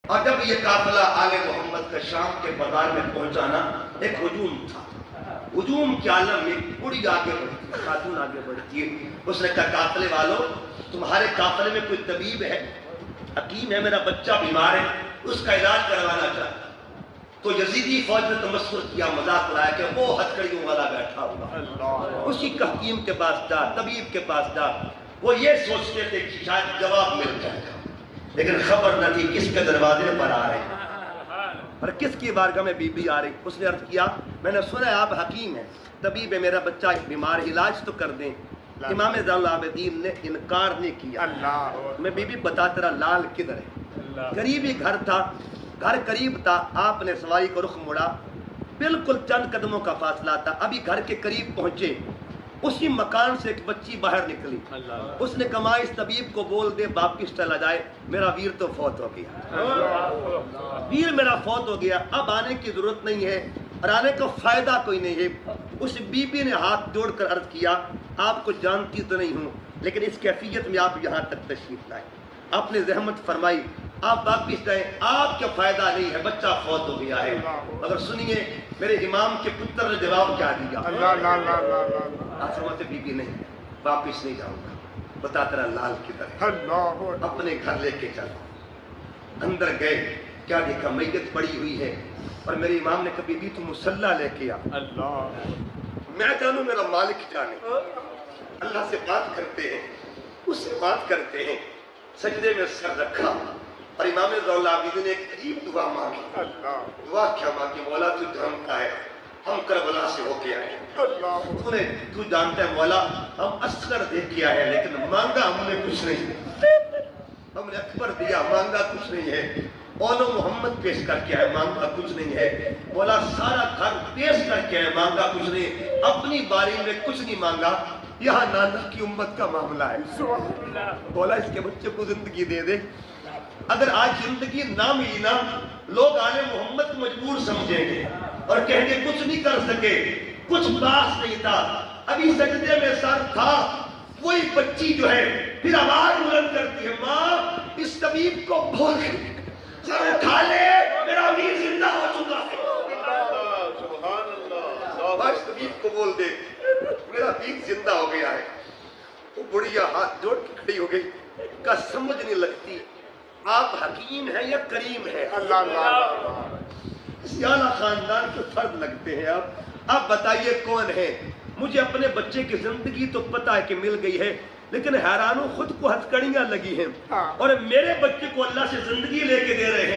اور جب یہ قافلہ آل محمد کا شام کے بازار میں پہنچانا، ایک ہجوم تھا، ہجوم کے عالم میں بڑی آگے بڑھتی ہے، خاتون آگے بڑھتی ہے۔ اس نے کہا قافلے والوں، تمہارے قافلے میں کوئی طبیب ہے، حکیم ہے، میرا بچہ بیمار ہے، اس کا علاج کروانا چاہتا۔ تو یزیدی فوج نے تمسخر کیا، مذاق اڑایا کہ وہ ہتھکڑیوں والا بیٹھا ہوگا، اسی کا حکیم کے پاس جا، طبیب کے پاس جا۔ وہ یہ سوچتے تھے کہ شاید جواب مل جائے گا، لیکن خبر نہ تھی کس کے دروازے پر آ رہے ہیں اور کس کی بارگاہ میں بی بی آ رہی۔ اس نے عرض کیا، میں نے سنا ہے آپ حکیم ہیں، طبیب ہے، میرا بچہ بیمار، علاج تو کر دیں۔ امام زین العابدین نے انکار نہیں کیا۔ میں بی بی بتا تیرا لال کدھر ہے؟ قریب ہی گھر تھا، گھر قریب تھا، آپ نے سوائی کو رخ موڑا، بالکل چند قدموں کا فاصلہ تھا، ابھی گھر کے قریب پہنچے، اسی مکان سے ایک بچی باہر نکلی۔ اس نے کہا اس طبیب کو بول دے واپس چلا جائے، میرا ویر تو فوت ہو گیا، ویر میرا فوت ہو گیا، اب آنے کی ضرورت نہیں ہے اور آنے کا فائدہ کوئی نہیں ہے۔ اس بی بی نے ہاتھ جوڑ کر عرض کیا، آپ کو جانتی تو نہیں ہوں، لیکن اس کیفیت میں آپ یہاں تک تشریف لائے، آپ نے زحمت فرمائی، آپ واپس جائیں، آپ کا فائدہ نہیں ہے، بچہ فوت ہو گیا ہے۔ مگر سنیے میرے امام کے پتر نے جواب کیا دیا، آپ فرماتے بی بی نہیں، واپس نہیں جاؤں گا، بتا تیرا لال کدھر ہے، اپنے گھر لے کے چل۔ اندر گئے، کیا دیکھا، میت پڑی ہوئی ہے، اور میرے امام نے کہا بی بی تم مصلی لے کے آ۔ میں جانوں میرا مالک جانے، اللہ سے بات کرتے ہیں، اس سے بات کرتے ہیں، سجدے میں سر رکھا اور امام زین العابدین نے ایک عجیب دعا مانگی۔ دعا کیا مانگی؟ مولا تو جانتا ہے ہم کربلا سے ہو کے آئے، تو جانتا ہے مولا ہم اصغر دیکھ کے آئے ہیں، لیکن مانگا ہم نے کچھ نہیں، ہم نے اکبر دیا، مانگا کچھ نہیں ہے، اولو محمد پیش کر کے آئے، مانگا کچھ نہیں ہے، مولا سارا گھر پیش کر کے آئے، مانگا کچھ نہیں، اپنی باری میں کچھ نہیں مانگا، یہاں نانا کی امت کا معاملہ ہے، مولا اس کے بچے کو زندگی دے دے۔ اگر آج زندگی نہ ملی نا، لوگ آل محمد کو مجبور سمجھیں گے اور کہیں گے کچھ نہیں کر سکے، کچھ پاس نہیں تھا، ابھی سجدے میں سر تھا۔ وہی بچی جو ہے پھر آواز بلند کرتی ہے، ماں اس طبیب کو بول سر اٹھا لے، میرا ویر زندہ ہو چکا ہے، سبحان اللہ، اس طبیب کو بول دے میرا ویر زندہ ہو گیا ہے۔ وہ بڑھیا ہاتھ جوڑ کے کھڑی ہو گئی، کا سمجھ نہیں لگتی آپ حکیم ہیں یا کریم ہیں، سیالہ خاندان کے فرد لگتے ہیں آپ بتائیے کون ہے؟ مجھے اپنے بچے کی زندگی تو پتہ ہے کہ مل گئی ہے، لیکن حیرانوں خود کو ہتھکڑیاں لگی ہیں، اور میرے بچے کو اللہ سے زندگی لے کے دے رہے ہیں۔